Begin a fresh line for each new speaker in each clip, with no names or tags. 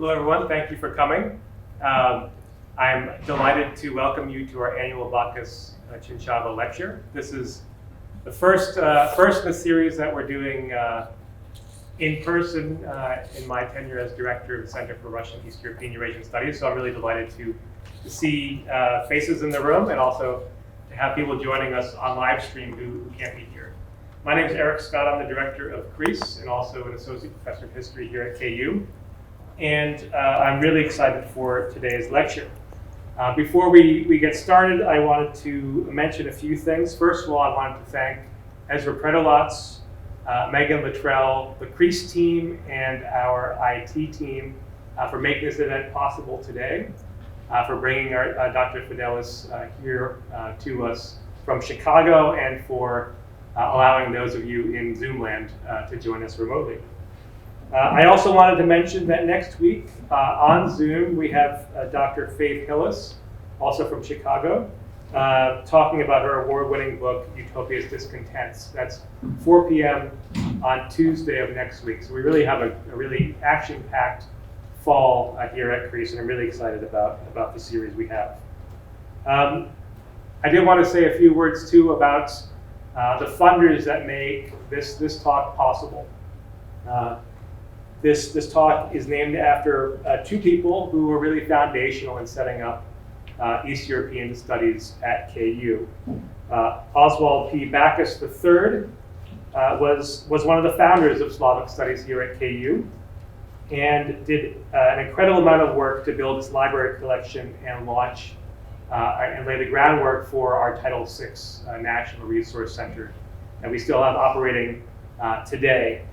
Hello, everyone. Thank you for coming. I'm delighted to welcome you to our annual Bacchus Chinchava lecture. This is the first in the series that we're doing in person in my tenure as director of the Center for Russian, East European, Eurasian Studies. So I'm really delighted to see faces in the room and also to have people joining us on live stream who can't be here. My name is Erik Scott. I'm the director of CREASE and also an associate professor of history here at KU. And I'm really excited for today's lecture. Before we get started, I wanted to mention a few things. First of all, I wanted to thank Ezra Predolats, Megan Luttrell, the CREASE team, and our IT team for making this event possible today, for bringing our Dr. Fidelis here to us from Chicago, and for allowing those of you in Zoom land to join us remotely. I also wanted to mention that next week on Zoom we have Dr. Faith Hillis, also from Chicago, talking about her award-winning book, Utopia's Discontents. That's 4 p.m. on Tuesday of next week. So we really have a really action-packed fall here at CREASE, and I'm really excited about the series we have. I did want to say a few words too about the funders that make this talk possible. This talk is named after two people who were really foundational in setting up East European studies at KU. Oswald P. Bacchus III was one of the founders of Slavic studies here at KU and did an incredible amount of work to build this library collection and launch and lay the groundwork for our Title VI National Resource Center that we still have operating today.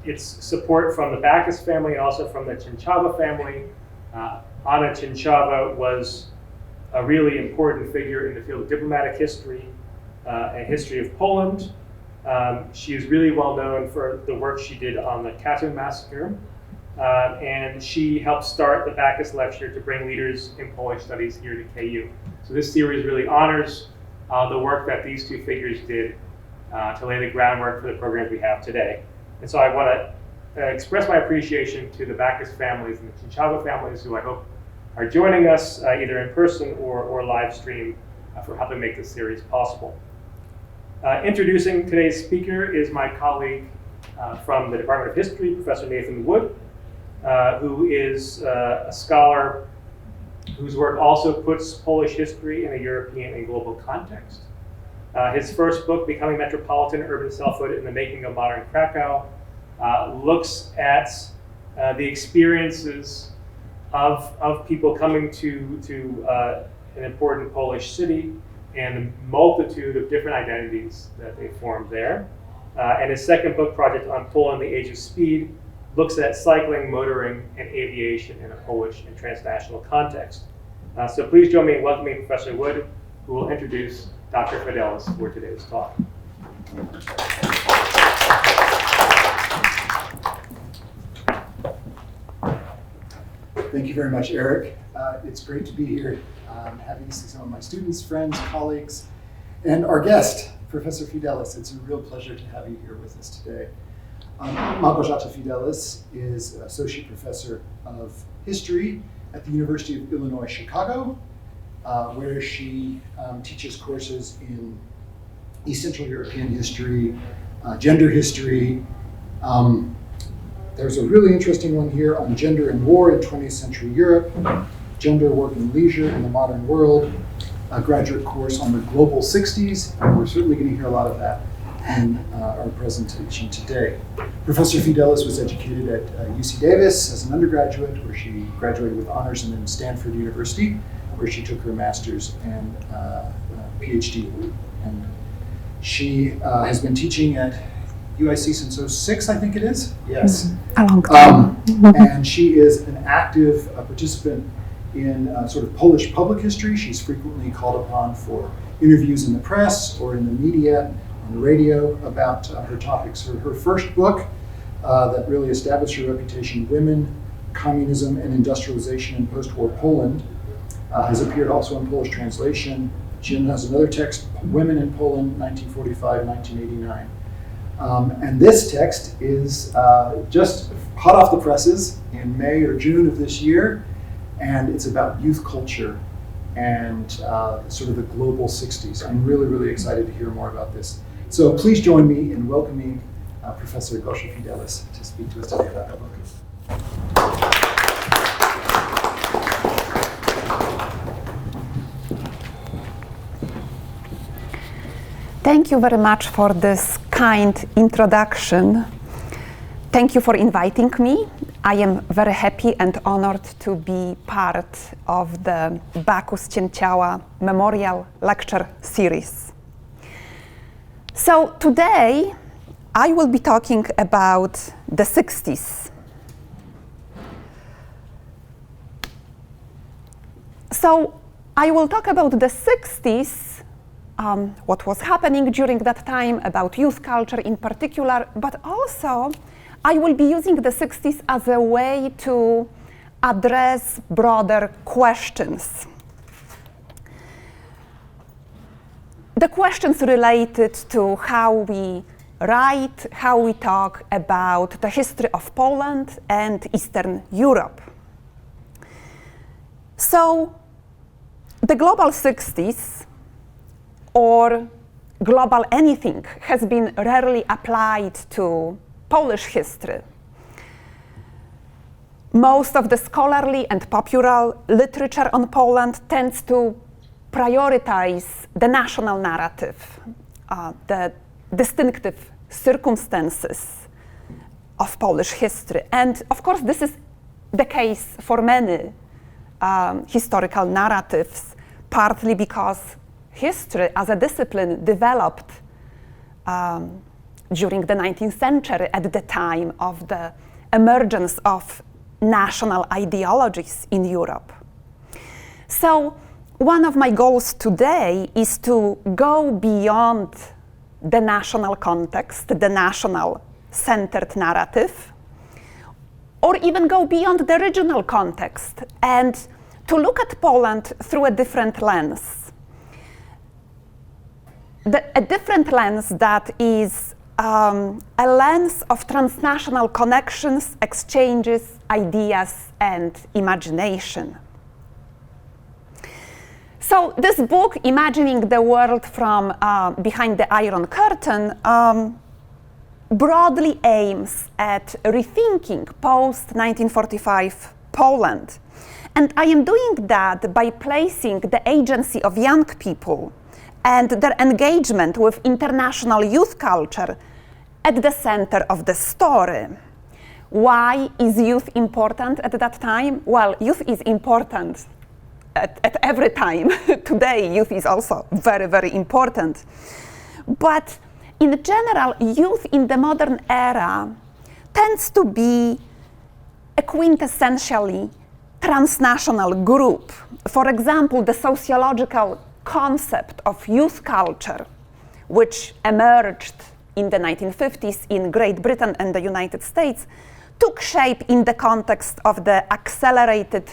It's support from the Bacchus family and also from the Chinchava family. Anna Chinchava was a really important figure in the field of diplomatic history and history of Poland. She is really well known for the work she did on the Katyn massacre, and she helped start the Bacchus Lecture to bring leaders in Polish studies here to KU. So this series really honors the work that these two figures did to lay the groundwork for the programs we have today. And so I want to express my appreciation to the Bacchus families and the Chinchava families who I hope are joining us either in person or live stream for helping make this series possible. Introducing today's speaker is my colleague from the Department of History, Professor Nathan Wood, who is a scholar whose work also puts Polish history in a European and global context. His first book, Becoming Metropolitan Urban Selfhood in the Making of Modern Krakow, looks at the experiences of people coming to an important Polish city and the multitude of different identities that they formed there. And his second book, Project on Poland, The Age of Speed, looks at cycling, motoring, and aviation in a Polish and transnational context. So please join me in welcoming Professor Wood, who will introduce Dr. Fidelis for today's talk.
Thank you very much, Erik. It's great to be here. I'm happy to see some of my students, friends, colleagues, and our guest, Professor Fidelis. It's a real pleasure to have you here with us today. Malgorzata Fidelis is Associate Professor of History at the University of Illinois, Chicago, where she teaches courses in East Central European history, gender history. There's a really interesting one here on gender and war in 20th century Europe, gender, work, and leisure in the modern world, a graduate course on the global 60s, and we're certainly going to hear a lot of that in our presentation today. Professor Fidelis was educated at UC Davis as an undergraduate, where she graduated with honors, and then Stanford University, where she took her master's and PhD. And she has been teaching at UIC since 2006, I think it is. Yes.
A long time.
And she is an active participant in sort of Polish public history. She's frequently called upon for interviews in the press or in the media, on the radio, about her topics. Her first book that really established her reputation, Women, Communism, and Industrialization in Post-War Poland, has appeared also in Polish translation. She has another text, Women in Poland, 1945-1989. And this text is just hot off the presses in May or June of this year, and it's about youth culture and sort of the global 60s. I'm really, really excited to hear more about this. So please join me in welcoming Professor Gosha Fidelis to speak to us today about her book.
Thank you very much for this kind introduction. Thank you for inviting me. I am very happy and honored to be part of the Bacchus Cięciała Memorial Lecture Series. So today, I will be talking about the 60s. So I will talk about the 60s, what was happening during that time, about youth culture in particular, but also I will be using the 60s as a way to address broader questions. The questions related to how we write, how we talk about the history of Poland and Eastern Europe. So, the global 60s, or global anything, has been rarely applied to Polish history. Most of the scholarly and popular literature on Poland tends to prioritize the national narrative, the distinctive circumstances of Polish history. And of course, this is the case for many historical narratives, partly because history as a discipline developed during the 19th century at the time of the emergence of national ideologies in Europe. So one of my goals today is to go beyond the national context, the national-centered narrative, or even go beyond the regional context and to look at Poland through a different lens. A different lens that is a lens of transnational connections, exchanges, ideas, and imagination. So this book, Imagining the World from Behind the Iron Curtain, broadly aims at rethinking post-1945 Poland. And I am doing that by placing the agency of young people and their engagement with international youth culture at the center of the story. Why is youth important at that time? Well, youth is important at every time. Today, youth is also very, very important. But in general, youth in the modern era tends to be a quintessentially transnational group. For example, the sociological concept of youth culture, which emerged in the 1950s in Great Britain and the United States, took shape in the context of the accelerated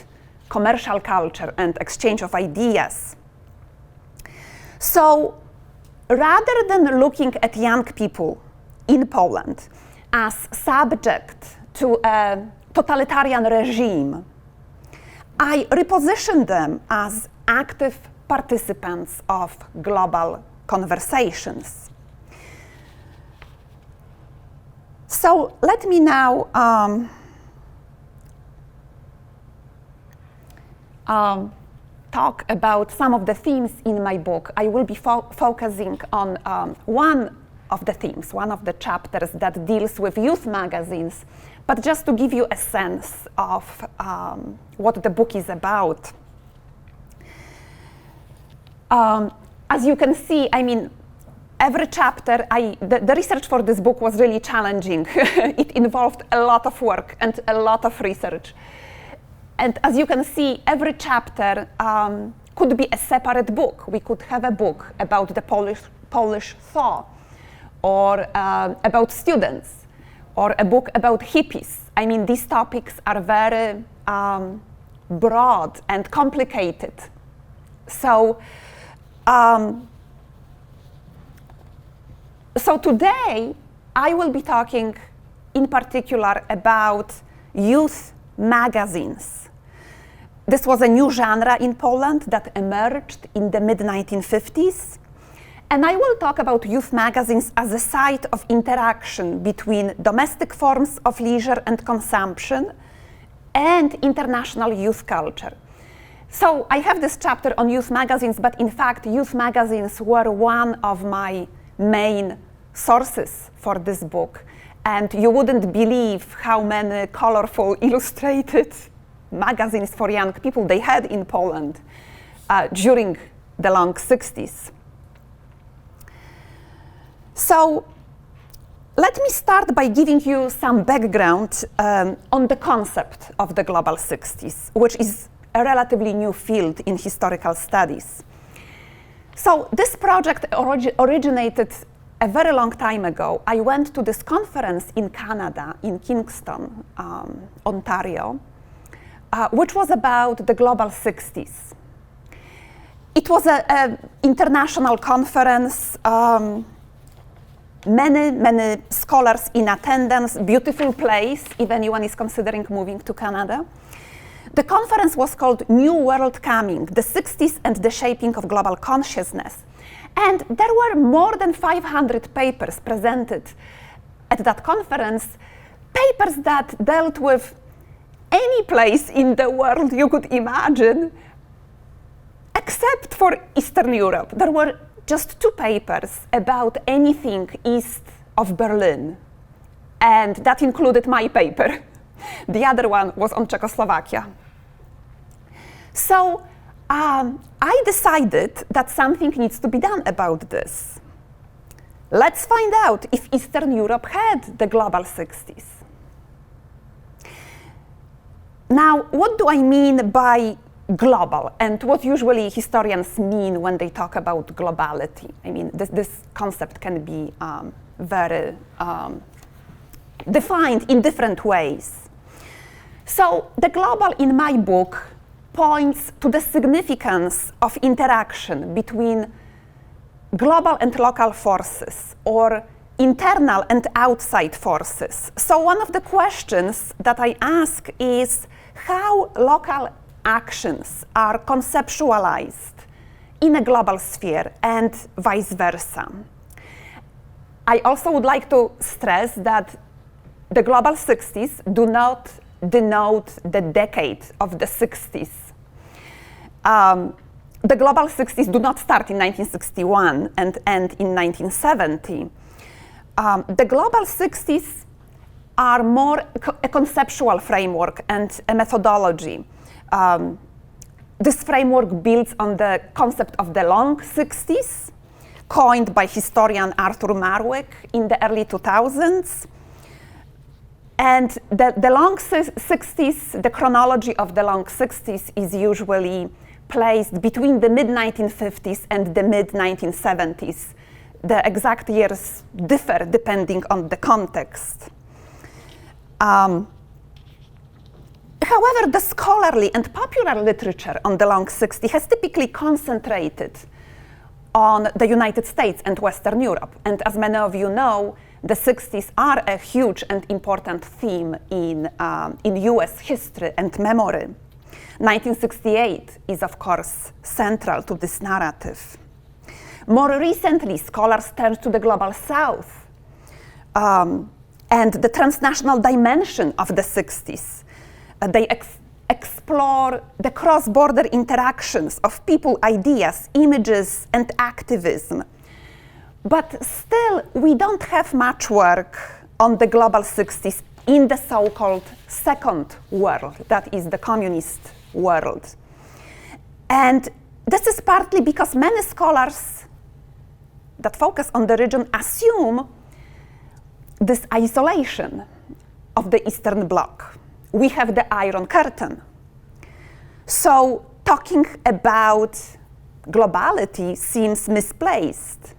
commercial culture and exchange of ideas. So, rather than looking at young people in Poland as subject to a totalitarian regime, I reposition them as active participants of global conversations. So let me now talk about some of the themes in my book. I will be focusing on one of the themes, one of the chapters that deals with youth magazines, but just to give you a sense of what the book is about. As you can see, I mean, every chapter, the research for this book was really challenging. It involved a lot of work and a lot of research. And as you can see, every chapter could be a separate book. We could have a book about the Polish thought, or about students, or a book about hippies. I mean, these topics are very broad and complicated. So, so today, I will be talking in particular about youth magazines. This was a new genre in Poland that emerged in the mid-1950s. And I will talk about youth magazines as a site of interaction between domestic forms of leisure and consumption and international youth culture. So I have this chapter on youth magazines, but in fact, youth magazines were one of my main sources for this book. And you wouldn't believe how many colorful, illustrated magazines for young people they had in Poland during the long 60s. So let me start by giving you some background on the concept of the global 60s, which is a relatively new field in historical studies. So this project originated a very long time ago. I went to this conference in Canada, in Kingston, Ontario, which was about the global 60s. It was an international conference, many scholars in attendance, beautiful place if anyone is considering moving to Canada. The conference was called New World Coming, the 60s and the Shaping of Global Consciousness. And there were more than 500 papers presented at that conference, papers that dealt with any place in the world you could imagine, except for Eastern Europe. There were just 2 papers about anything east of Berlin, and that included my paper. The other one was on Czechoslovakia. So I decided that something needs to be done about this. Let's find out if Eastern Europe had the global 60s. Now, what do I mean by global, and what usually historians mean when they talk about globality? I mean, this concept can be very defined in different ways. So the global in my book points to the significance of interaction between global and local forces, or internal and outside forces. So one of the questions that I ask is how local actions are conceptualized in a global sphere and vice versa. I also would like to stress that the global 60s do not denote the decade of the 60s. The global 60s do not start in 1961 and end in 1970. The global 60s are more a conceptual framework and a methodology. This framework builds on the concept of the long 60s, coined by historian Arthur Marwick in the early 2000s. And the long 60s, the chronology of the long 60s is usually placed between the mid-1950s and the mid-1970s. The exact years differ depending on the context. However, the scholarly and popular literature on the long 60s has typically concentrated on the United States and Western Europe. And as many of you know, the 60s are a huge and important theme in US history and memory. 1968 is, of course, central to this narrative. More recently, scholars turn to the Global South and the transnational dimension of the 60s. They explore the cross-border interactions of people, ideas, images, and activism. But still, we don't have much work on the global 60s in the so-called second world, that is the communist world. And this is partly because many scholars that focus on the region assume this isolation of the Eastern Bloc. We have the Iron Curtain. So talking about globality seems misplaced.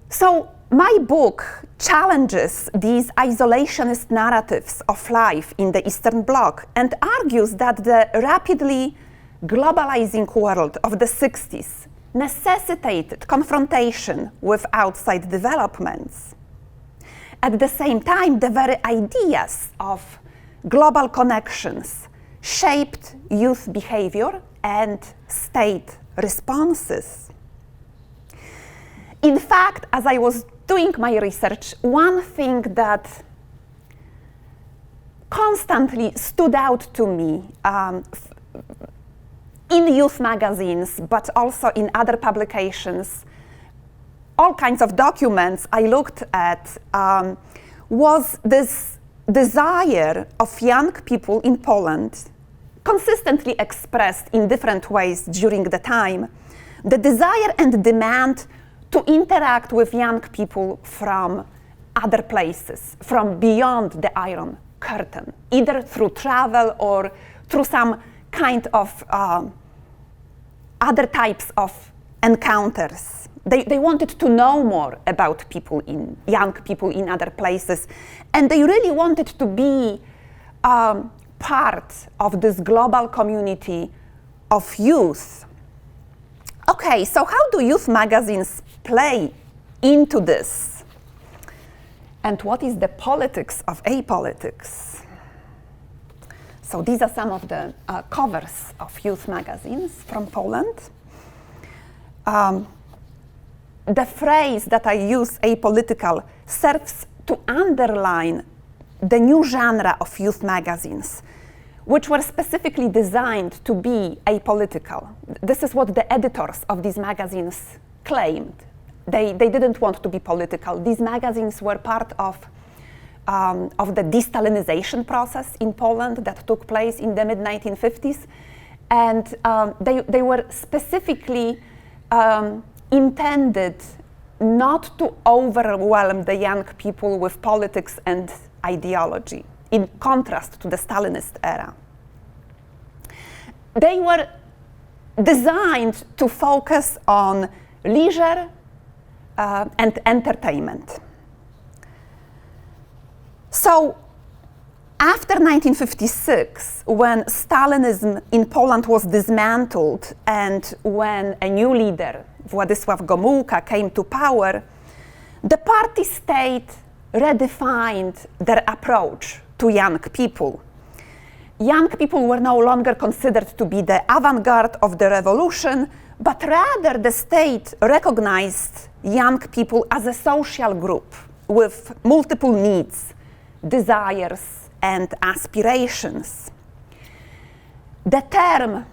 So my book challenges these isolationist narratives of life in the Eastern Bloc and argues that the rapidly globalizing world of the 60s necessitated confrontation with outside developments. at the same time, the very ideas of global connections shaped youth behavior and state responses. In fact, as I was doing my research, one thing that constantly stood out to me in youth magazines, but also in other publications, all kinds of documents I looked at, was this desire of young people in Poland, consistently expressed in different ways during the time, the desire and demand to interact with young people from other places, from beyond the Iron Curtain, either through travel or through some kind of other types of encounters. They wanted to know more about young people in other places, and they really wanted to be part of this global community of youth. Okay, so how do youth magazines play into this? And what is the politics of apolitics? So these are some of the covers of youth magazines from Poland. The phrase that I use, apolitical, serves to underline the new genre of youth magazines, which were specifically designed to be apolitical. This is what the editors of these magazines claimed. They didn't want to be political. These magazines were part of the de-Stalinization process in Poland that took place in the mid-1950s. And they were specifically intended not to overwhelm the young people with politics and ideology, in contrast to the Stalinist era. They were designed to focus on leisure and entertainment. So, after 1956, when Stalinism in Poland was dismantled and when a new leader, Władysław Gomułka, came to power, the party state redefined their approach to young people. Young people were no longer considered to be the avant-garde of the revolution, but rather the state recognized young people as a social group with multiple needs, desires, and aspirations. The term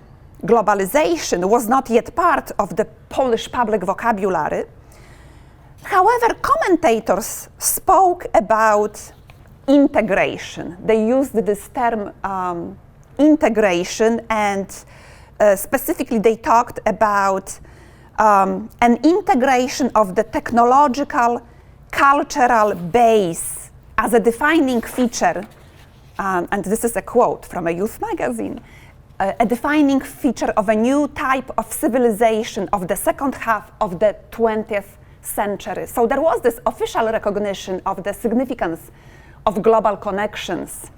globalization was not yet part of the Polish public vocabulary. However, commentators spoke about integration. They used this term integration, and specifically they talked about an integration of the technological, cultural base as a defining feature, and this is a quote from a youth magazine, a defining feature of a new type of civilization of the second half of the 20th century. So there was this official recognition of the significance of global connections.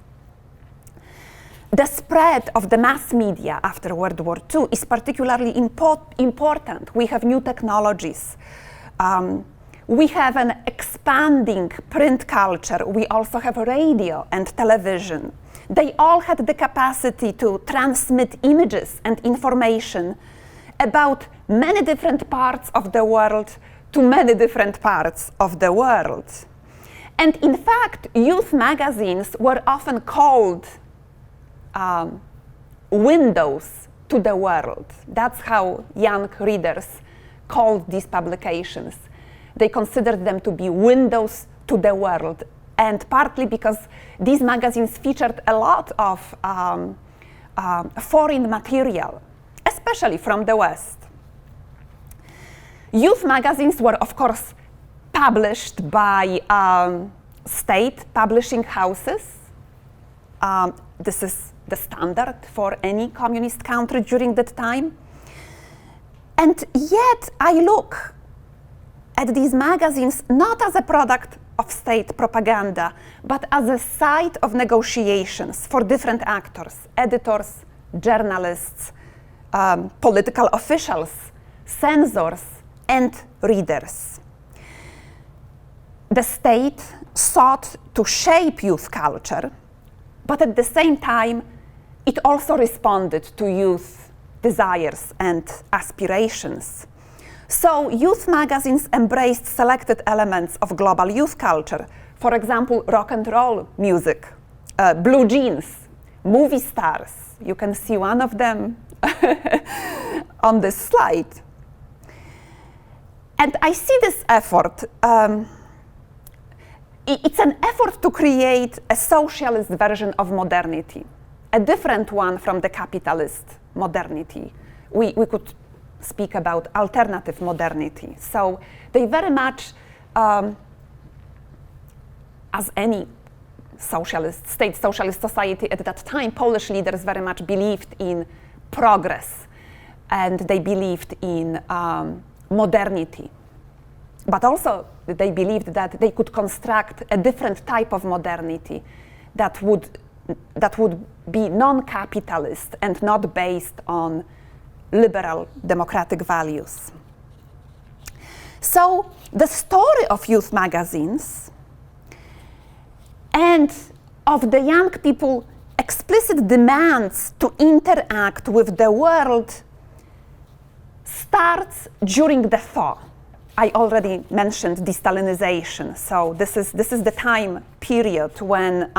The spread of the mass media after World War II is particularly important. We have new technologies. We have an expanding print culture. We also have radio and television. They all had the capacity to transmit images and information about many different parts of the world to many different parts of the world. And in fact, youth magazines were often called windows to the world. That's how young readers called these publications. They considered them to be windows to the world, and partly because these magazines featured a lot of foreign material, especially from the West. Youth magazines were, of course, published by state publishing houses. This is the standard for any communist country during that time. And yet I look at these magazines not as a product of state propaganda, but as a site of negotiations for different actors, editors, journalists, political officials, censors, and readers. The state sought to shape youth culture, but at the same time, it also responded to youth desires and aspirations. So youth magazines embraced selected elements of global youth culture. For example, rock and roll music, blue jeans, movie stars. You can see one of them on this slide. And I see this effort, it's an effort to create a socialist version of modernity, a different one from the capitalist modernity. We could speak about alternative modernity. So they very much, as any state socialist society at that time, Polish leaders very much believed in progress, and they believed in modernity. But also they believed that they could construct a different type of modernity that would be non-capitalist and not based on liberal democratic values. So the story of youth magazines and of the young people explicit demands to interact with the world starts during the thaw. I already mentioned de-Stalinization, so this is the time period when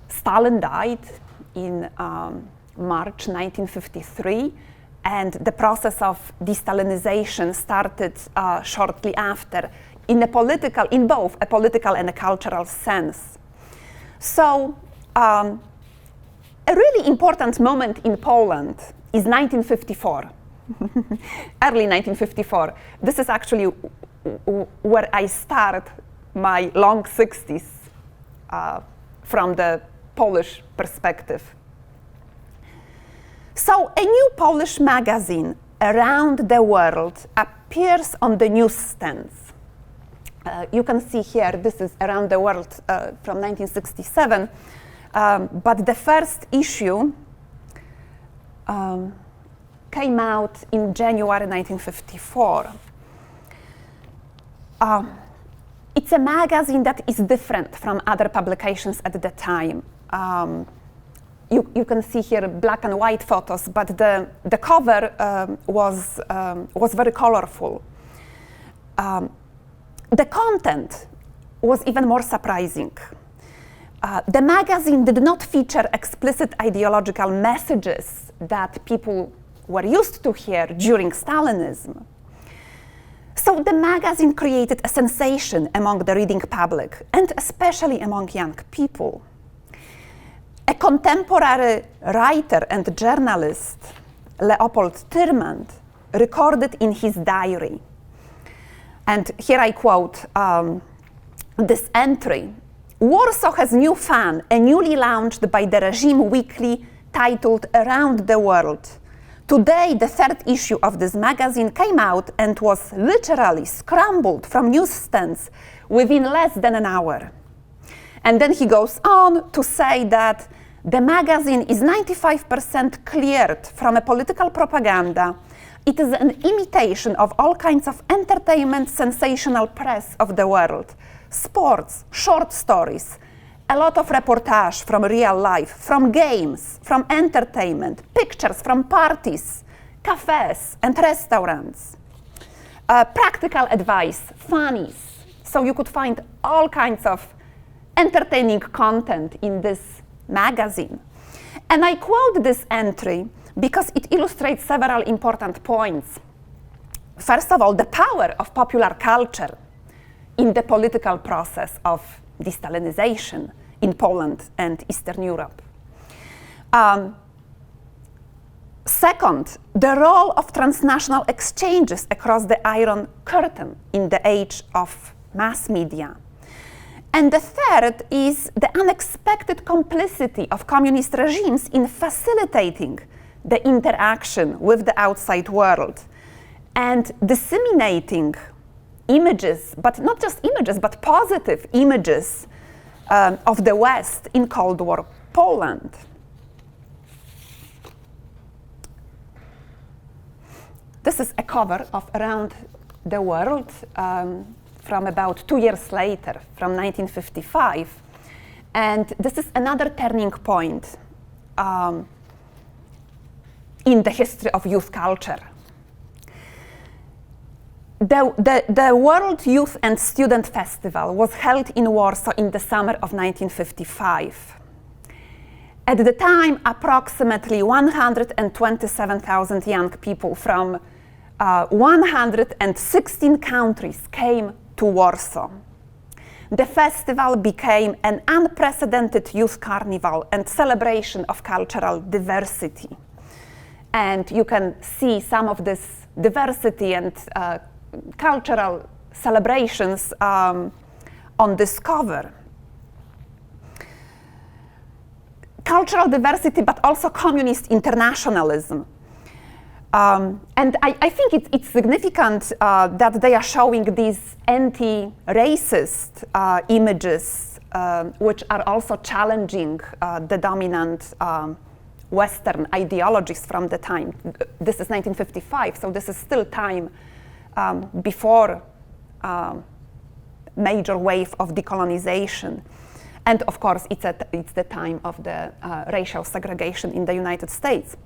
Stalin died in March 1953, and the process of de-Stalinization started shortly after in both a political and a cultural sense. So a really important moment in Poland is 1954. Early 1954. This is actually where I start my long 60s from the Polish perspective. So a new Polish magazine around the world appears on the newsstands. You can see here, this is around the world from 1967, but the first issue came out in January 1954. It's a magazine that is different from other publications at the time. You can see here black and white photos, but the cover was very colorful. The content was even more surprising. The magazine did not feature explicit ideological messages that people were used to hear during Stalinism. So the magazine created a sensation among the reading public, and especially among young people. A contemporary writer and journalist, Leopold Tyrmand, recorded in his diary, and here I quote this entry: "Warsaw has new fan, a newly launched by the regime weekly titled Around the World. Today, the third issue of this magazine came out and was literally scrambled from newsstands within less than an hour." And then he goes on to say that the magazine is 95% cleared from a political propaganda. It is an imitation of all kinds of entertainment, sensational press of the world, sports, short stories, a lot of reportage from real life, from games, from entertainment, pictures from parties, cafes and restaurants, practical advice, funnies. So you could find all kinds of entertaining content in this magazine. And I quote this entry because it illustrates several important points. First of all, the power of popular culture in the political process of de-Stalinization in Poland and Eastern Europe. Second, the role of transnational exchanges across the Iron Curtain in the age of mass media. And the third is the unexpected complicity of communist regimes in facilitating the interaction with the outside world and disseminating images, but not just images, but positive images of the West in Cold War Poland. This is a cover of Around the World from about 2 years later, from 1955. And this is another turning point in the history of youth culture. The World Youth and Student Festival was held in Warsaw in the summer of 1955. At the time, approximately 127,000 young people from 116 countries came to Warsaw. The festival became an unprecedented youth carnival and celebration of cultural diversity. And you can see some of this diversity and cultural celebrations on this cover. Cultural diversity, but also communist internationalism. And I think it's significant that they are showing these anti-racist images, which are also challenging the dominant Western ideologies from the time. This is 1955, so this is still time before major wave of decolonization. And of course, it's the time of the racial segregation in the United States.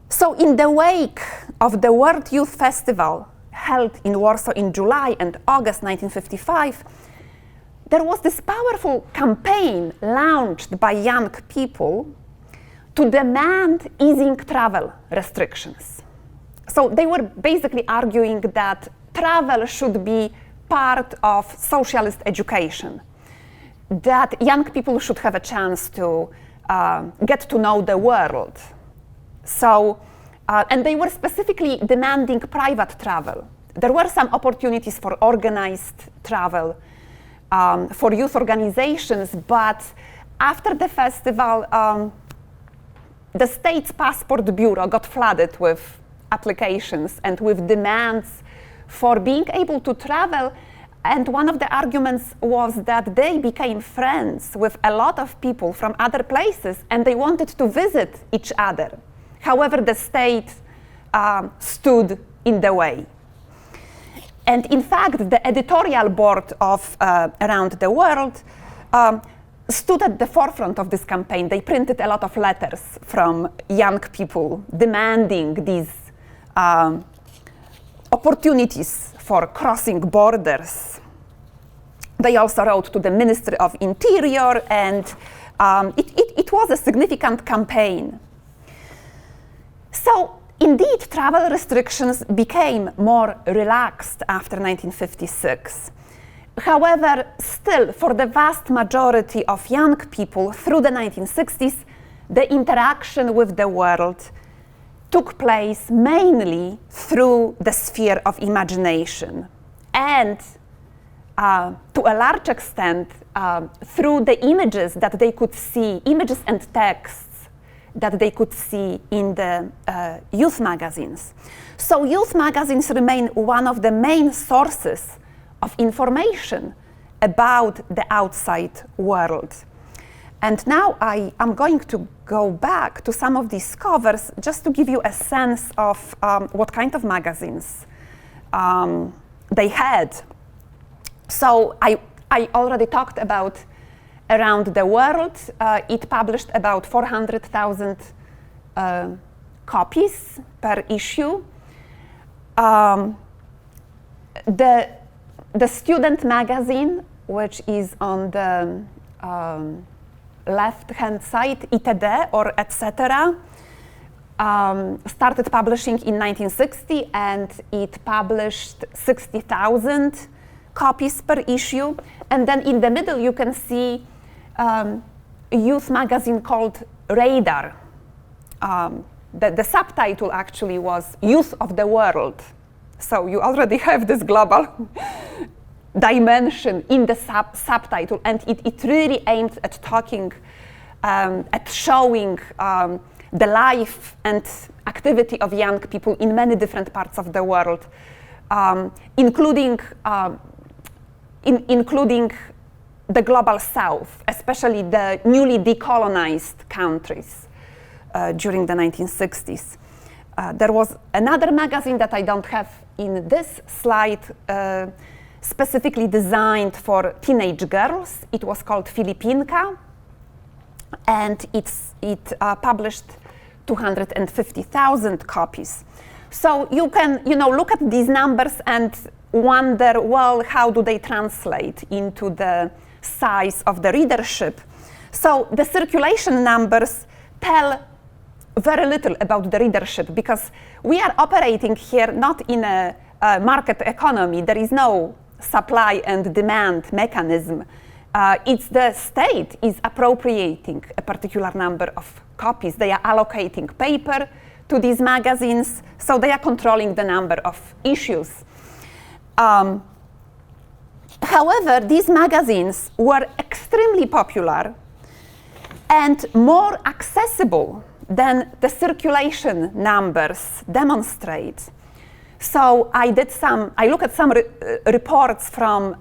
So in the wake of the World Youth Festival held in Warsaw in July and August 1955, there was this powerful campaign launched by young people to demand easing travel restrictions. So they were basically arguing that travel should be part of socialist education, that young people should have a chance to get to know the world. So, and they were specifically demanding private travel. There were some opportunities for organized travel, for youth organizations, but after the festival, the state's passport bureau got flooded with applications and with demands for being able to travel. And one of the arguments was that they became friends with a lot of people from other places and they wanted to visit each other. However, the state stood in the way. And in fact, the editorial board of Around the World stood at the forefront of this campaign. They printed a lot of letters from young people demanding these opportunities for crossing borders. They also wrote to the Ministry of Interior, and it was a significant campaign. So indeed, travel restrictions became more relaxed after 1956. However, still, for the vast majority of young people through the 1960s, the interaction with the world took place mainly through the sphere of imagination and to a large extent through the images that they could see, images and texts that they could see in the youth magazines. So youth magazines remain one of the main sources of information about the outside world. And now I'm going to go back to some of these covers just to give you a sense of what kind of magazines they had. So I already talked about Around the World. It published about 400,000 copies per issue. The student magazine, which is on the left-hand side, ITD or etc., started publishing in 1960, and it published 60,000 copies per issue. And then in the middle you can see a youth magazine called Radar. The subtitle actually was Youth of the World. So you already have this global dimension in the subtitle, and it really aimed at talking, at showing the life and activity of young people in many different parts of the world, including the global south, especially the newly decolonized countries during the 1960s. There was another magazine that I don't have in this slide, specifically designed for teenage girls. It was called Filipinka, and it published 250,000 copies. So you can, look at these numbers and wonder, well, how do they translate into the size of the readership? So the circulation numbers tell very little about the readership, because we are operating here not in a market economy. There is no supply and demand mechanism. It's the state is appropriating a particular number of copies. They are allocating paper to these magazines, so they are controlling the number of issues. However, these magazines were extremely popular and more accessible than the circulation numbers demonstrate. So I looked at some reports from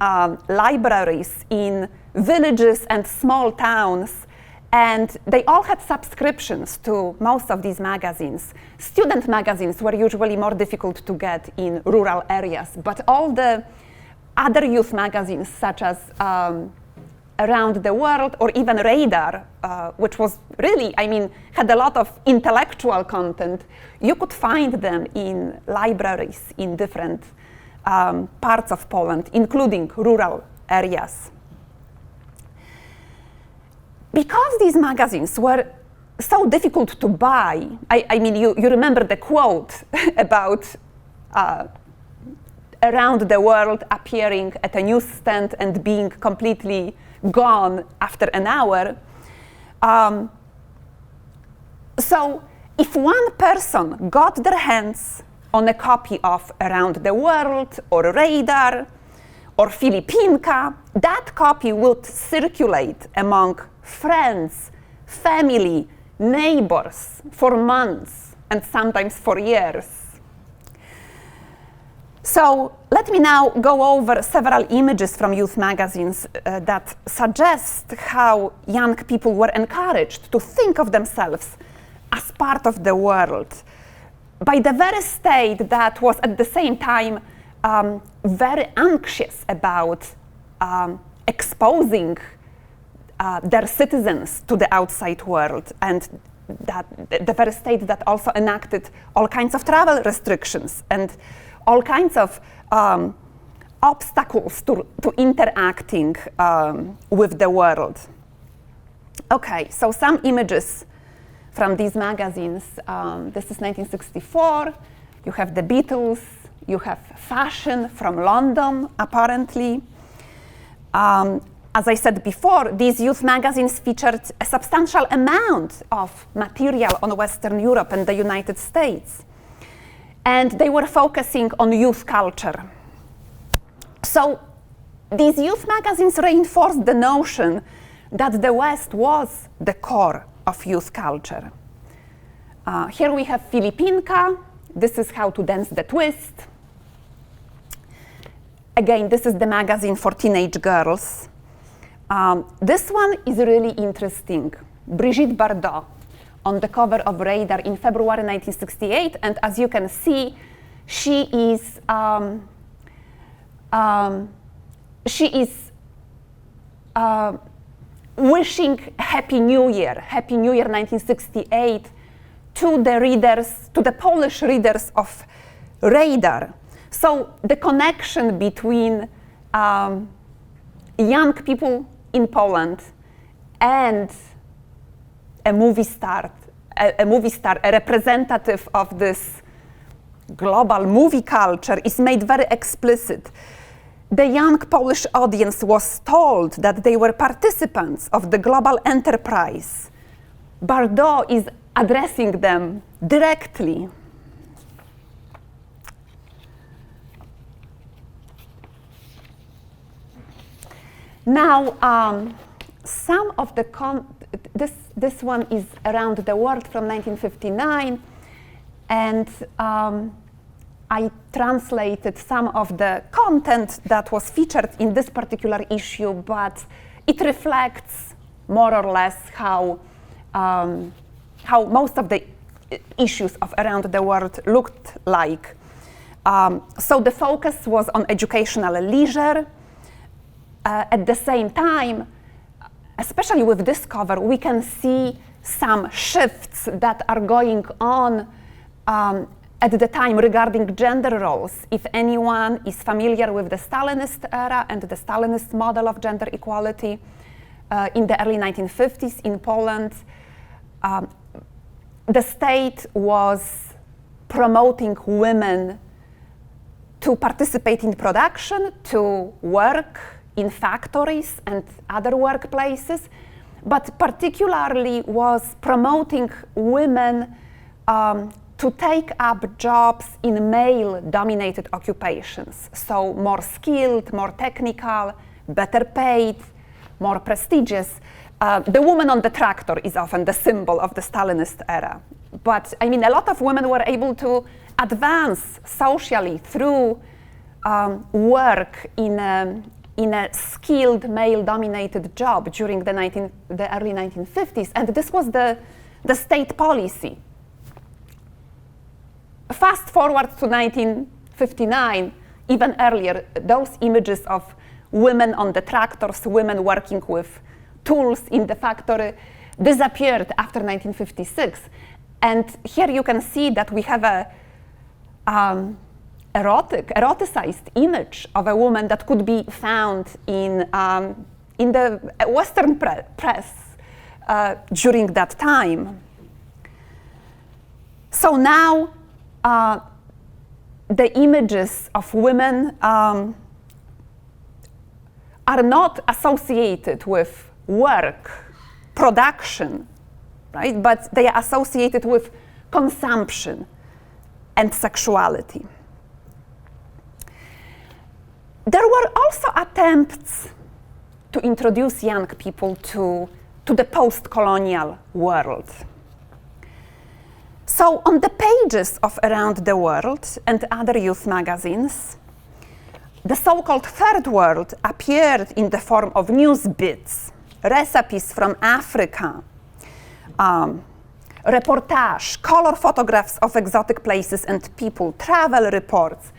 libraries in villages and small towns, and they all had subscriptions to most of these magazines. Student magazines were usually more difficult to get in rural areas, but all the other youth magazines, such as Around the World or even Radar, which was really, had a lot of intellectual content, you could find them in libraries in different parts of Poland, including rural areas. Because these magazines were so difficult to buy, you remember the quote about Around the World appearing at a newsstand and being completely gone after an hour. So if one person got their hands on a copy of Around the World or Radar or Filipinka, that copy would circulate among friends, family, neighbors for months and sometimes for years. So let me now go over several images from youth magazines that suggest how young people were encouraged to think of themselves as part of the world by the very state that was at the same time very anxious about exposing their citizens to the outside world, and that the very state that also enacted all kinds of travel restrictions and all kinds of obstacles to interacting with the world. Okay, so some images from these magazines. This is 1964. You have the Beatles. You have fashion from London, apparently. As I said before, these youth magazines featured a substantial amount of material on Western Europe and the United States. And they were focusing on youth culture. So these youth magazines reinforced the notion that the West was the core of youth culture. Here we have Filipinka. This is how to dance the twist. Again, this is the magazine for teenage girls. This one is really interesting. Brigitte Bardot on the cover of Radar in February 1968, and as you can see, she is wishing Happy New Year 1968 to the readers, to the Polish readers of Radar. So the connection between young people in Poland and a movie star, a representative of this global movie culture is made very explicit. The young Polish audience was told that they were participants of the global enterprise. Bardot is addressing them directly. Now, some of the this one is Around the World from 1959, and I translated some of the content that was featured in this particular issue, but it reflects more or less how most of the issues of around the world looked like. So the focus was on educational leisure. At the same time, especially with this cover, we can see some shifts that are going on at the time regarding gender roles. If anyone is familiar with the Stalinist era and the Stalinist model of gender equality in the early 1950s in Poland, the state was promoting women to participate in production, to work in factories and other workplaces, but particularly was promoting women to take up jobs in male-dominated occupations. So more skilled, more technical, better paid, more prestigious. The woman on the tractor is often the symbol of the Stalinist era. But I mean, a lot of women were able to advance socially through work in a skilled male-dominated job during the early 1950s, and this was the state policy. Fast forward to 1959, even earlier, those images of women on the tractors, women working with tools in the factory, disappeared after 1956. And here you can see that we have a eroticized image of a woman that could be found in the Western press during that time. So now the images of women are not associated with work, production, right? But they are associated with consumption and sexuality. There were also attempts to introduce young people to the post-colonial world. So on the pages of Around the World and other youth magazines, the so-called Third World appeared in the form of news bits, recipes from Africa, reportage, color photographs of exotic places and people, travel reports,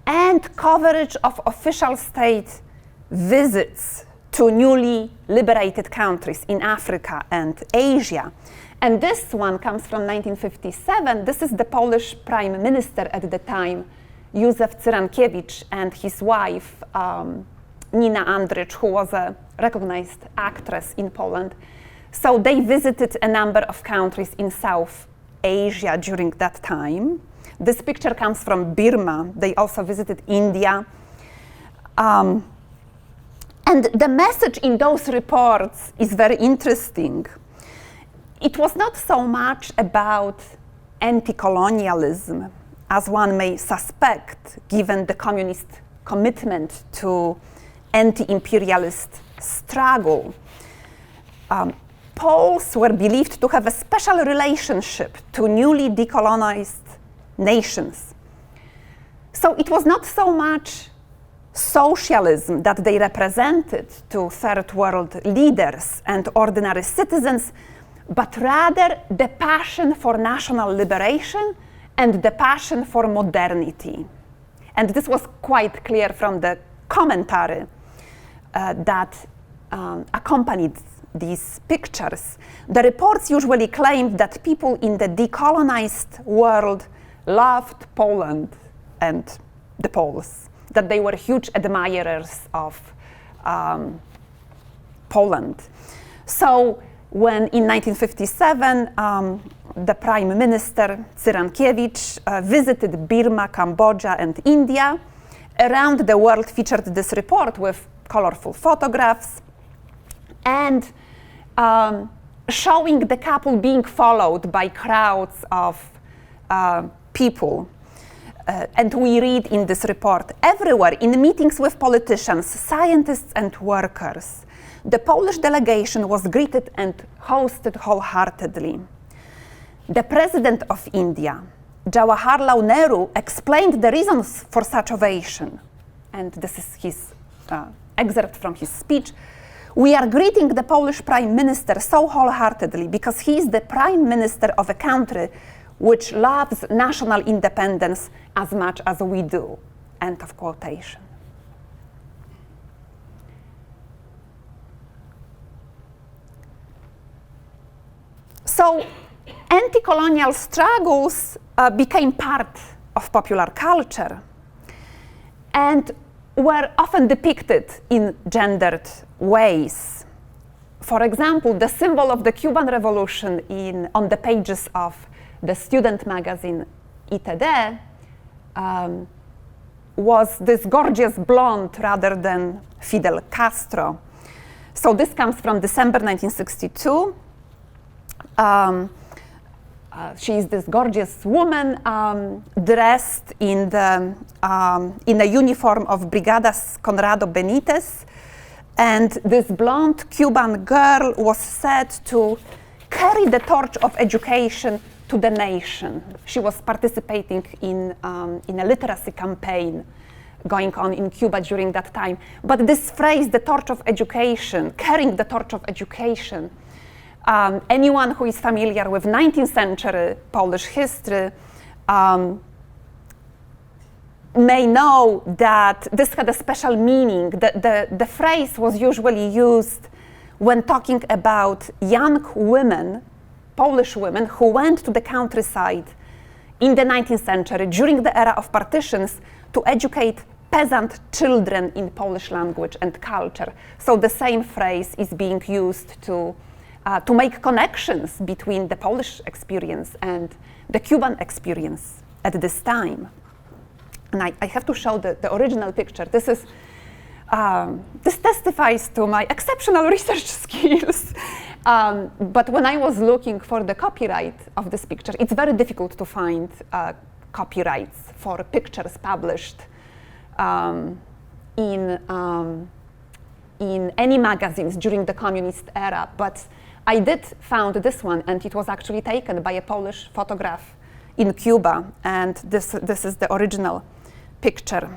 and coverage of official state visits to newly liberated countries in Africa and Asia. And this one comes from 1957. This is the Polish Prime Minister at the time, Józef Cyrankiewicz, and his wife, Nina Andrycz, who was a recognized actress in Poland. So they visited a number of countries in South Asia during that time. This picture comes from Burma. They also visited India. And the message in those reports is very interesting. It was not so much about anti-colonialism, as one may suspect, given the communist commitment to anti-imperialist struggle. Poles were believed to have a special relationship to newly decolonized nations. So it was not so much socialism that they represented to third world leaders and ordinary citizens, but rather the passion for national liberation and the passion for modernity. And this was quite clear from the commentary that accompanied these pictures. The reports usually claimed that people in the decolonized world loved Poland and the Poles, that they were huge admirers of Poland. So when in 1957 the Prime Minister Cyrankiewicz visited Burma, Cambodia and India, Around the World featured this report with colorful photographs and showing the couple being followed by crowds of people. And we read in this report, everywhere, in meetings with politicians, scientists and workers, the Polish delegation was greeted and hosted wholeheartedly. The President of India, Jawaharlal Nehru, explained the reasons for such ovation. And this is his excerpt from his speech. We are greeting the Polish Prime Minister so wholeheartedly because he is the Prime Minister of a country which loves national independence as much as we do. End of quotation. So anti-colonial struggles became part of popular culture and were often depicted in gendered ways. For example, the symbol of the Cuban Revolution on the pages of the student magazine ITD was this gorgeous blonde rather than Fidel Castro. So this comes from December 1962. She is this gorgeous woman dressed in a uniform of Brigadas Conrado Benitez. And this blonde Cuban girl was said to carry the torch of education to the nation. She was participating in a literacy campaign going on in Cuba during that time. But this phrase, the torch of education, carrying the torch of education, anyone who is familiar with 19th century Polish history may know that this had a special meaning. The phrase was usually used when talking about young women, Polish women, who went to the countryside in the 19th century during the era of partitions to educate peasant children in Polish language and culture. So the same phrase is being used to make connections between the Polish experience and the Cuban experience at this time. And I have to show the original picture. This testifies to my exceptional research skills. But when I was looking for the copyright of this picture, it's very difficult to find copyrights for pictures published in any magazines during the communist era. But I did found this one, and it was actually taken by a Polish photograph in Cuba, and this is the original picture.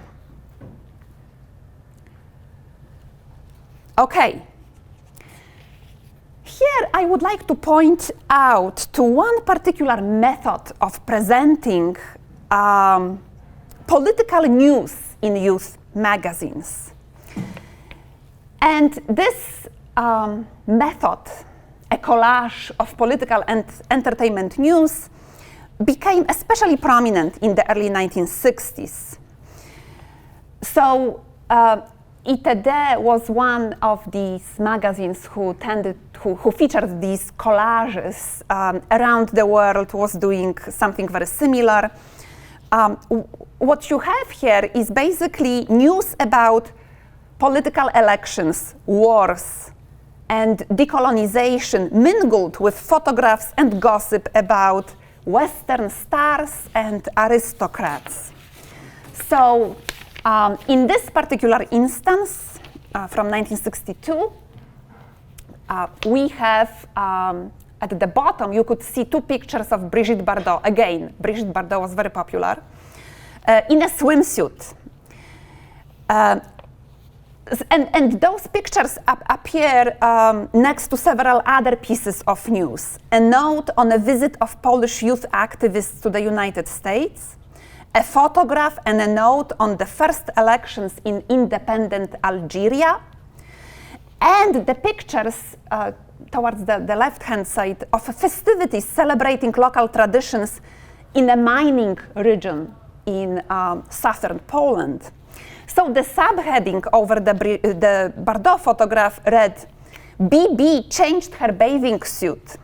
Okay. Here I would like to point out to one particular method of presenting political news in youth magazines. And this method, a collage of political and entertainment news, became especially prominent in the early 1960s. So ITD was one of these magazines who featured these collages around the world, was doing something very similar. What you have here is basically news about political elections, wars, and decolonization mingled with photographs and gossip about Western stars and aristocrats. So in this particular instance, from 1962, we have at the bottom, you could see two pictures of Brigitte Bardot. Again, Brigitte Bardot was very popular, in a swimsuit. And those pictures appear next to several other pieces of news. A note on a visit of Polish youth activists to the United States, a photograph and a note on the first elections in independent Algeria, and the pictures towards the left-hand side of festivities celebrating local traditions in a mining region in southern Poland. So the subheading over the Bardot photograph read, "BB changed her bathing suit."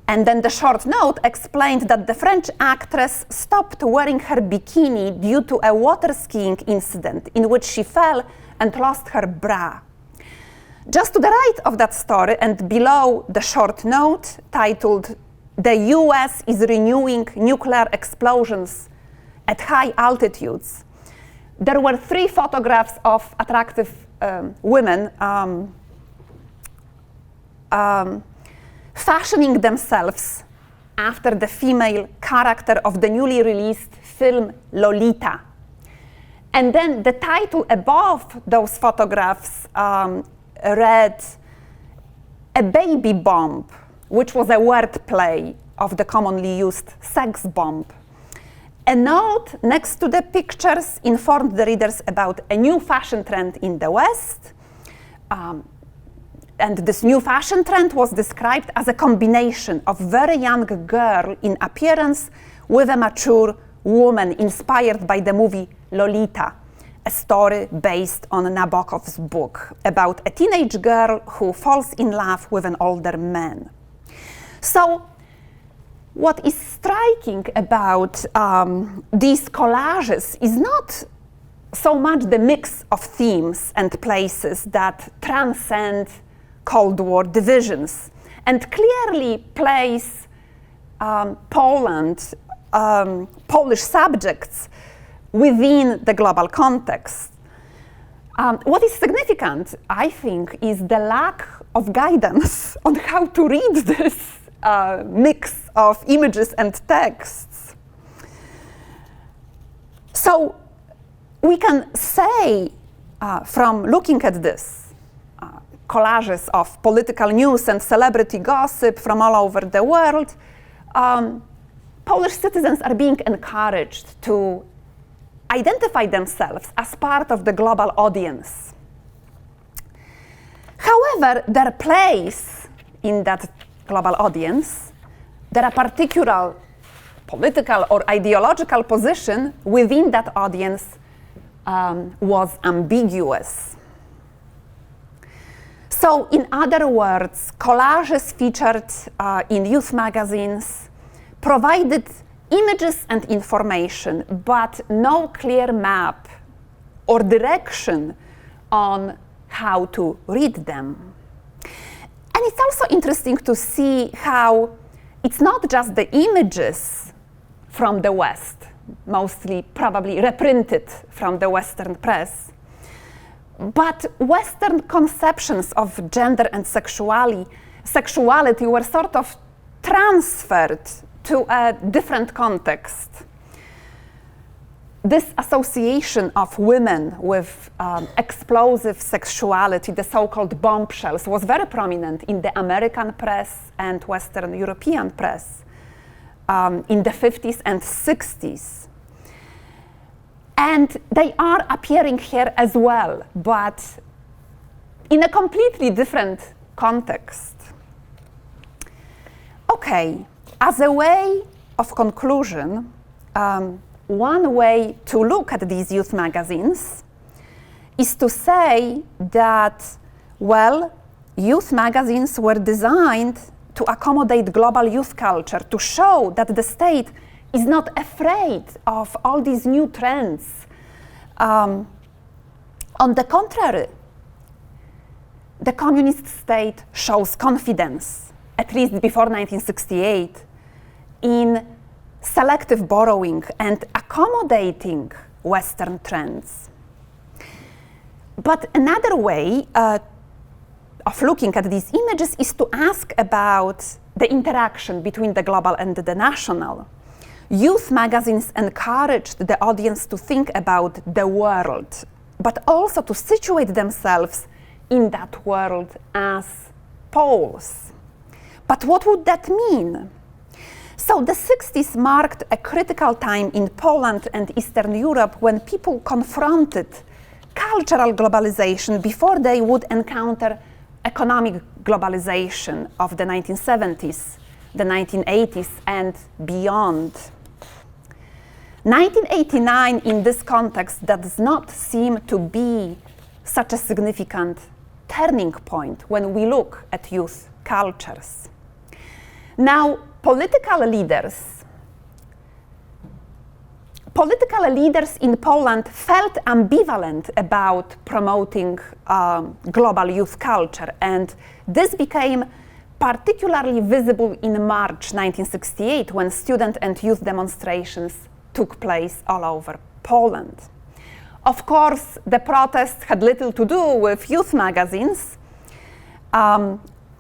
And then the short note explained that the French actress stopped wearing her bikini due to a water skiing incident in which she fell and lost her bra. Just to the right of that story and below the short note titled, "The US is renewing nuclear explosions at high altitudes," there were three photographs of attractive women fashioning themselves after the female character of the newly released film Lolita. And then the title above those photographs read "A Baby Bomb," which was a wordplay of the commonly used sex bomb. A note next to the pictures informed the readers about a new fashion trend in the West. And this new fashion trend was described as a combination of very young girl in appearance with a mature woman inspired by the movie Lolita, a story based on Nabokov's book about a teenage girl who falls in love with an older man. So, what is striking about these collages is not so much the mix of themes and places that transcend Cold War divisions and clearly place Poland, Polish subjects within the global context. What is significant, I think, is the lack of guidance on how to read this mix of images and texts. So we can say, from looking at this, collages of political news and celebrity gossip from all over the world, Polish citizens are being encouraged to identify themselves as part of the global audience. However, their place in that global audience, their particular political or ideological position within that audience was ambiguous. So, in other words, collages featured in youth magazines provided images and information, but no clear map or direction on how to read them. And it's also interesting to see how it's not just the images from the West, mostly probably reprinted from the Western press, but Western conceptions of gender and sexuality were sort of transferred to a different context. This association of women with explosive sexuality, the so-called bombshells, was very prominent in the American press and Western European press in the 50s and 60s. And they are appearing here as well, but in a completely different context. Okay, as a way of conclusion, one way to look at these youth magazines is to say that, well, youth magazines were designed to accommodate global youth culture, to show that the state is not afraid of all these new trends. On the contrary, the communist state shows confidence, at least before 1968, in selective borrowing and accommodating Western trends. But another way of looking at these images is to ask about the interaction between the global and the national. Youth magazines encouraged the audience to think about the world, but also to situate themselves in that world as Poles. But what would that mean? So the 60s marked a critical time in Poland and Eastern Europe when people confronted cultural globalization before they would encounter economic globalization of the 1970s, the 1980s, and beyond. 1989 in this context does not seem to be such a significant turning point when we look at youth cultures. Now, political leaders in Poland felt ambivalent about promoting global youth culture, and this became particularly visible in March 1968 when student and youth demonstrations took place all over Poland. Of course, the protests had little to do with youth magazines.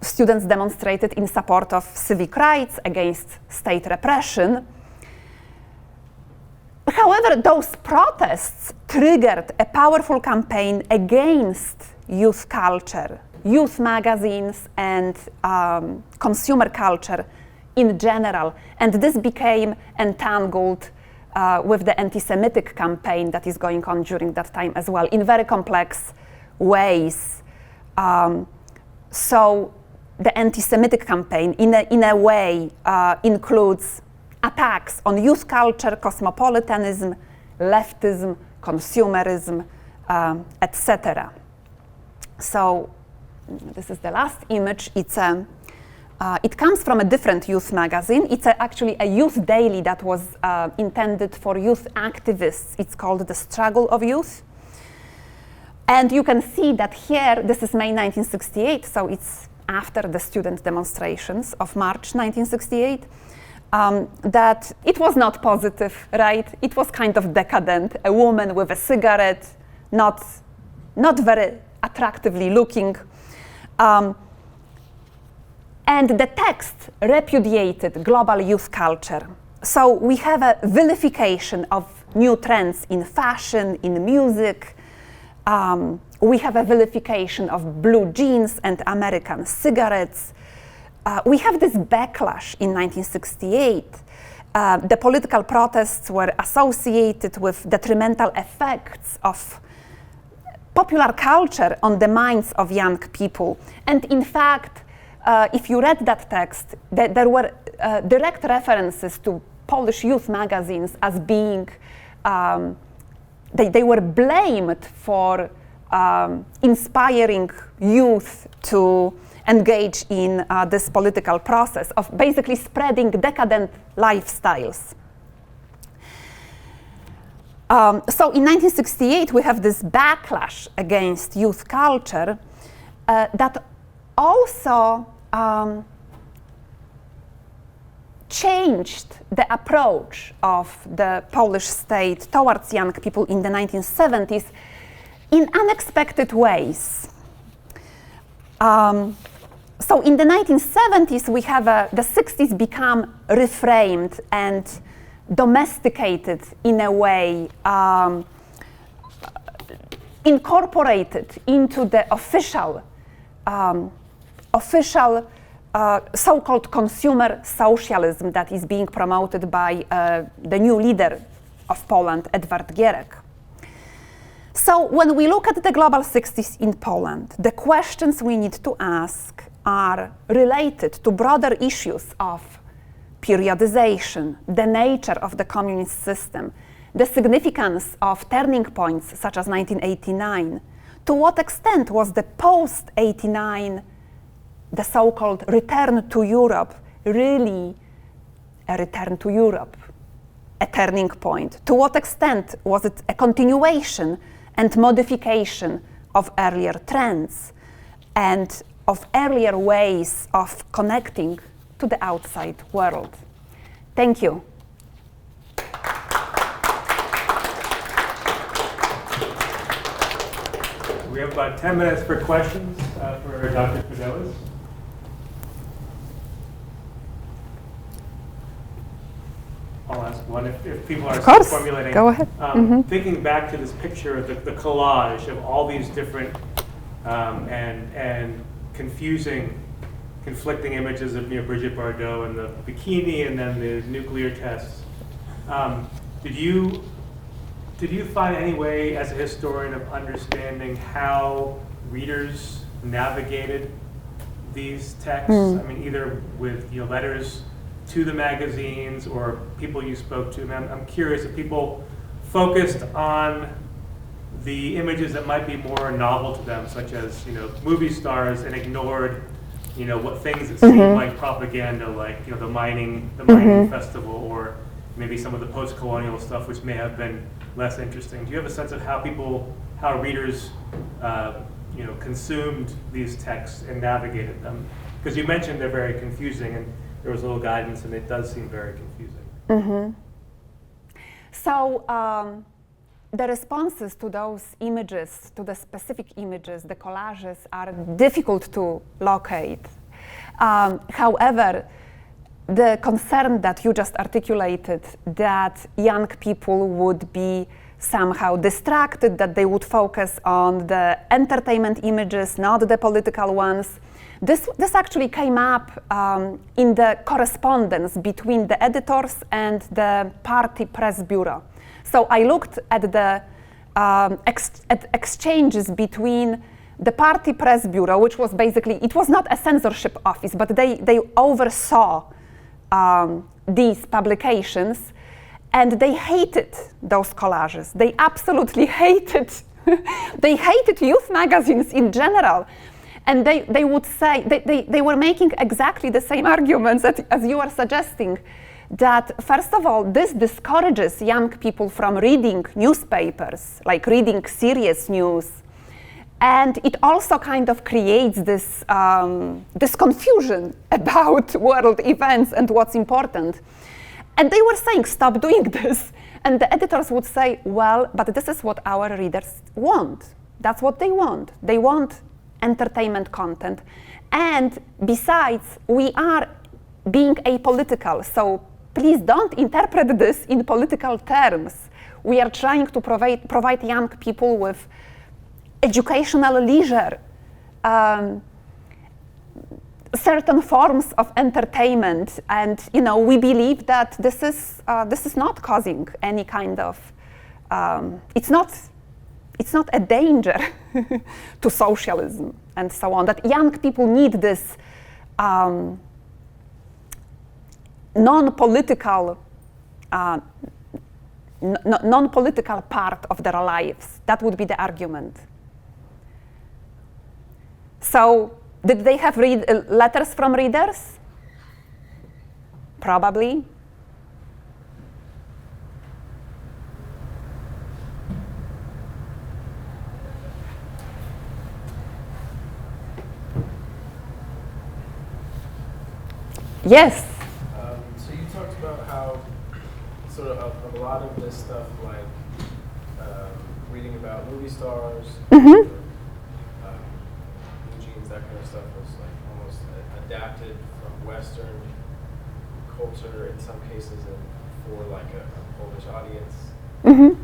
Students demonstrated in support of civic rights against state repression. However, those protests triggered a powerful campaign against youth culture, youth magazines, and consumer culture in general. And this became entangled with the anti-Semitic campaign that is going on during that time as well, in very complex ways. So the anti-Semitic campaign, in a way, includes attacks on youth culture, cosmopolitanism, leftism, consumerism, etc. So this is the last image. It comes from a different youth magazine. It's actually a youth daily that was intended for youth activists. It's called The Struggle of Youth. And you can see that here, this is May 1968, so it's after the student demonstrations of March 1968, that it was not positive, right? It was kind of decadent. A woman with a cigarette, not very attractively looking. And the text repudiated global youth culture. So we have a vilification of new trends in fashion, in music. We have a vilification of blue jeans and American cigarettes. We have this backlash in 1968. The political protests were associated with detrimental effects of popular culture on the minds of young people. And in fact, if you read that text, there were direct references to Polish youth magazines as being, they were blamed for inspiring youth to engage in this political process of basically spreading decadent lifestyles. So in 1968, we have this backlash against youth culture that also changed the approach of the Polish state towards young people in the 1970s in unexpected ways. So in the 1970s, we have the 60s become reframed and domesticated in a way, incorporated into the official so-called consumer socialism that is being promoted by the new leader of Poland, Edward Gierek. So when we look at the global 60s in Poland, the questions we need to ask are related to broader issues of periodization, the nature of the communist system, the significance of turning points such as 1989. To what extent was the post-89, the so-called return to Europe, really a return to Europe, a turning point? To what extent was it a continuation and modification of earlier trends and of earlier ways of connecting to the outside world? Thank you.
We have about 10 minutes for questions for Dr. Fidelis. I'll ask one if people are still formulating.
Go ahead.
Thinking back to this picture of the collage of all these different and conflicting images of Brigitte Bardot and the bikini and then the nuclear tests. Did you find any way as a historian of understanding how readers navigated these texts? I mean, either with letters to the magazines or people you spoke to. I'm curious if people focused on the images that might be more novel to them, such as movie stars, and ignored what things that seem like propaganda, like the mining festival, or maybe some of the post-colonial stuff, which may have been less interesting. Do you have a sense of how readers consumed these texts and navigated them? Because you mentioned they're very confusing, and there was a little guidance, and it does seem very confusing.
So the responses to those images, to the specific images, the collages, are difficult to locate. However, the concern that you just articulated, that young people would be somehow distracted, that they would focus on the entertainment images, not the political ones, This actually came up in the correspondence between the editors and the party press bureau. So I looked at the exchanges between the party press bureau, which was basically, it was not a censorship office, but they oversaw these publications, and they hated those collages. They absolutely hated, they hated youth magazines in general. And they would say, they were making exactly the same arguments as you are suggesting, that first of all, this discourages young people from reading newspapers, like reading serious news. And it also kind of creates this, this confusion about world events and what's important. And they were saying, stop doing this. And the editors would say, well, but this is what our readers want. That's what they want. They want entertainment content. And besides, we are being apolitical, so please don't interpret this in political terms. We are trying to provide young people with educational leisure, certain forms of entertainment, and we believe that this is not causing any kind of it's not a danger to socialism and so on. That young people need this non-political non-political part of their lives. That would be the argument. So, did they have letters from readers? Probably. Yes.
So you talked about how sort of a lot of this stuff, like reading about movie stars,
Mm-hmm.
that kind of stuff, was like almost adapted from Western culture in some cases, and for like a Polish audience.
Mm-hmm.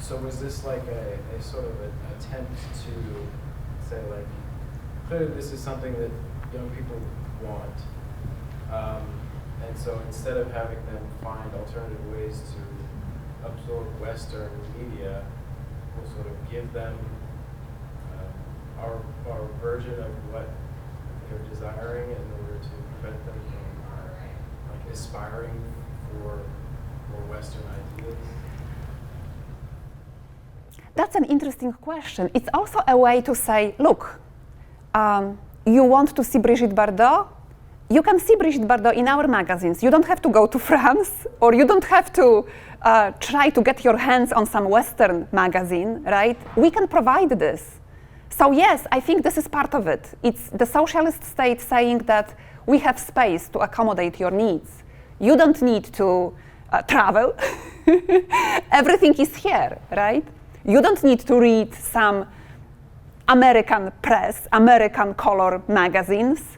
So was this like a sort of an attempt to say, like, clearly this is something that young people want, and so instead of having them find alternative ways to absorb Western media, we'll sort of give them our version of what they're desiring in order to prevent them from like aspiring for more Western ideas?
That's an interesting question. It's also a way to say, look, you want to see Brigitte Bardot? You can see Brigitte Bardot in our magazines. You don't have to go to France, or you don't have to try to get your hands on some Western magazine, right? We can provide this. So yes, I think this is part of it. It's the socialist state saying that we have space to accommodate your needs. You don't need to travel. Everything is here, right? You don't need to read some American press, American color magazines.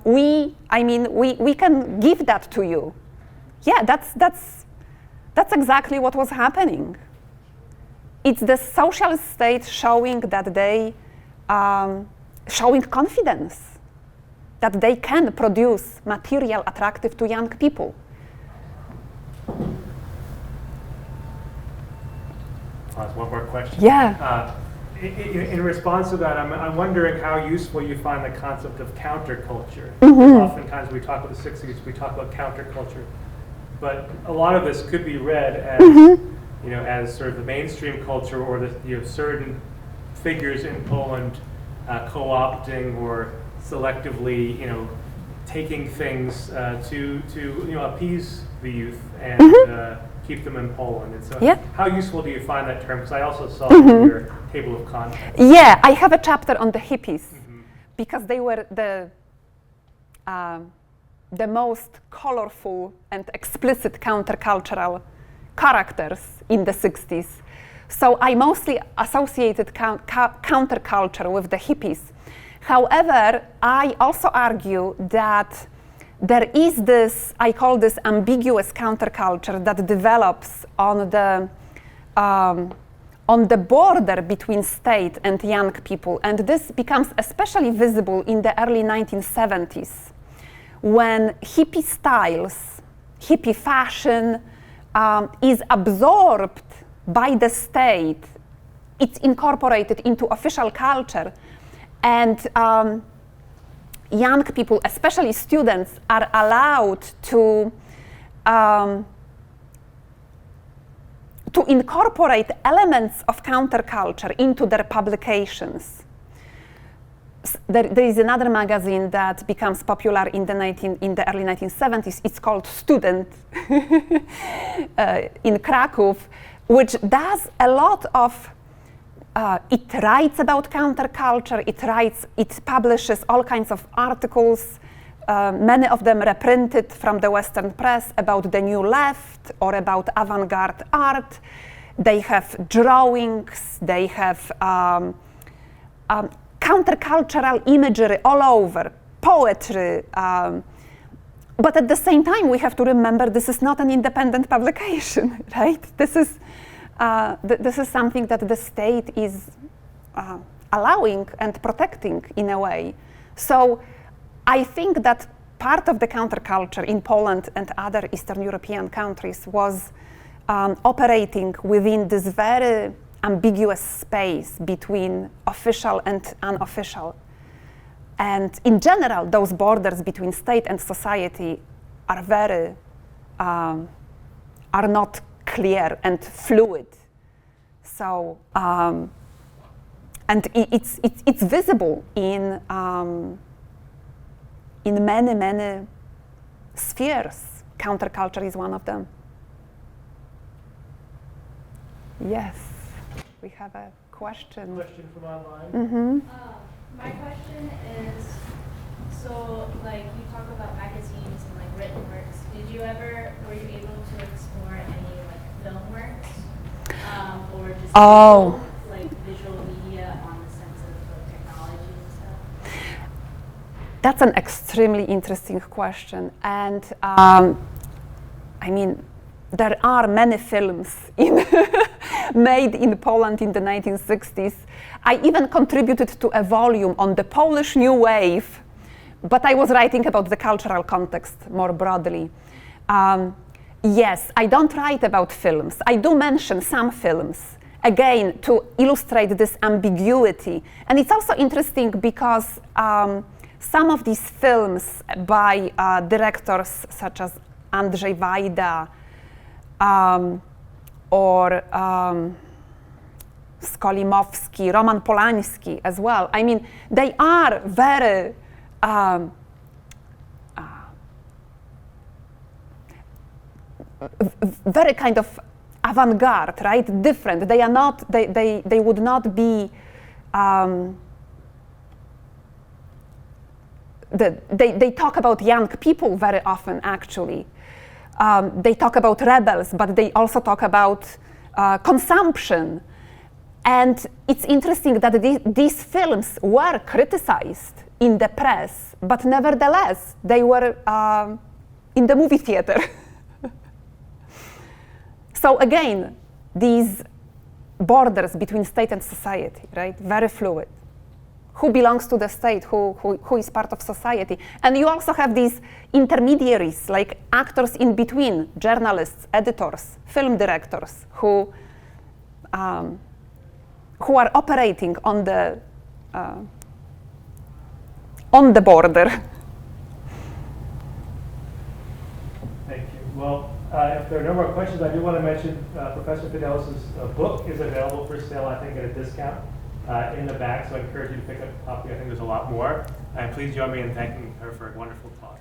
We can give that to you. Yeah, that's exactly what was happening. It's the socialist state showing that showing confidence, that they can produce material attractive to young people.
One more question.
Yeah.
In response to that, I'm wondering how useful you find the concept of counterculture.
Mm-hmm.
Oftentimes we talk about the 60s, we talk about counterculture, but a lot of this could be read as,
Mm-hmm.
as sort of the mainstream culture, or the certain figures in Poland co-opting or selectively, taking things to appease the youth and keep them in Poland. And so, how useful do you find that term? Because I also saw it in your table of contents.
Yeah, I have a chapter on the hippies, because they were the most colorful and explicit countercultural characters in the 60s. So I mostly associated counterculture with the hippies. However, I also argue that there is this, I call this ambiguous counterculture that develops on on the border between state and young people. And this becomes especially visible in the early 1970s, when hippie styles, hippie fashion is absorbed by the state. It's incorporated into official culture. And young people, especially students, are allowed to incorporate elements of counterculture into their publications. There is another magazine that becomes popular in the early 1970s. It's called Student in Krakow, which does a lot of, it writes about counterculture, it publishes all kinds of articles, many of them reprinted from the Western press about the new left or about avant-garde art. They have drawings, they have countercultural imagery all over, poetry. But at the same time, we have to remember this is not an independent publication, right? This is something that the state is allowing and protecting in a way. So I think that part of the counterculture in Poland and other Eastern European countries was operating within this very ambiguous space between official and unofficial. And in general, those borders between state and society are not clear and fluid. So, and it's visible in many spheres. Counterculture is one of them. Yes, we have a question.
Question from online.
Mm-hmm.
My question is, so like you talk about magazines and like written works. Were you able to explore any like film works, or just like visual media on the sense of like, technology and stuff?
That's an extremely interesting question, and I mean, there are many films made in Poland in the 1960s. I even contributed to a volume on the Polish New Wave, but I was writing about the cultural context more broadly. Yes, I don't write about films. I do mention some films, again, to illustrate this ambiguity. And it's also interesting because some of these films by directors such as Andrzej Wajda, or Skolimowski, Roman Polanski as well. I mean, they are very very kind of avant-garde, right? Different. They are not. They would not be. They talk about young people very often, actually. They talk about rebels, but they also talk about consumption. And it's interesting that these films were criticized in the press, but nevertheless, they were in the movie theater. So again, these borders between state and society, right? Very fluid. Who belongs to the state, who is part of society. And you also have these intermediaries, like actors in between, journalists, editors, film directors, who are operating on the border.
Thank you. Well, if there are no more questions, I do want to mention Professor Fidelis' book is available for sale, I think, at a discount. In the back, so I encourage you to pick up a copy. I think there's a lot more. And please join me in thanking her for a wonderful talk.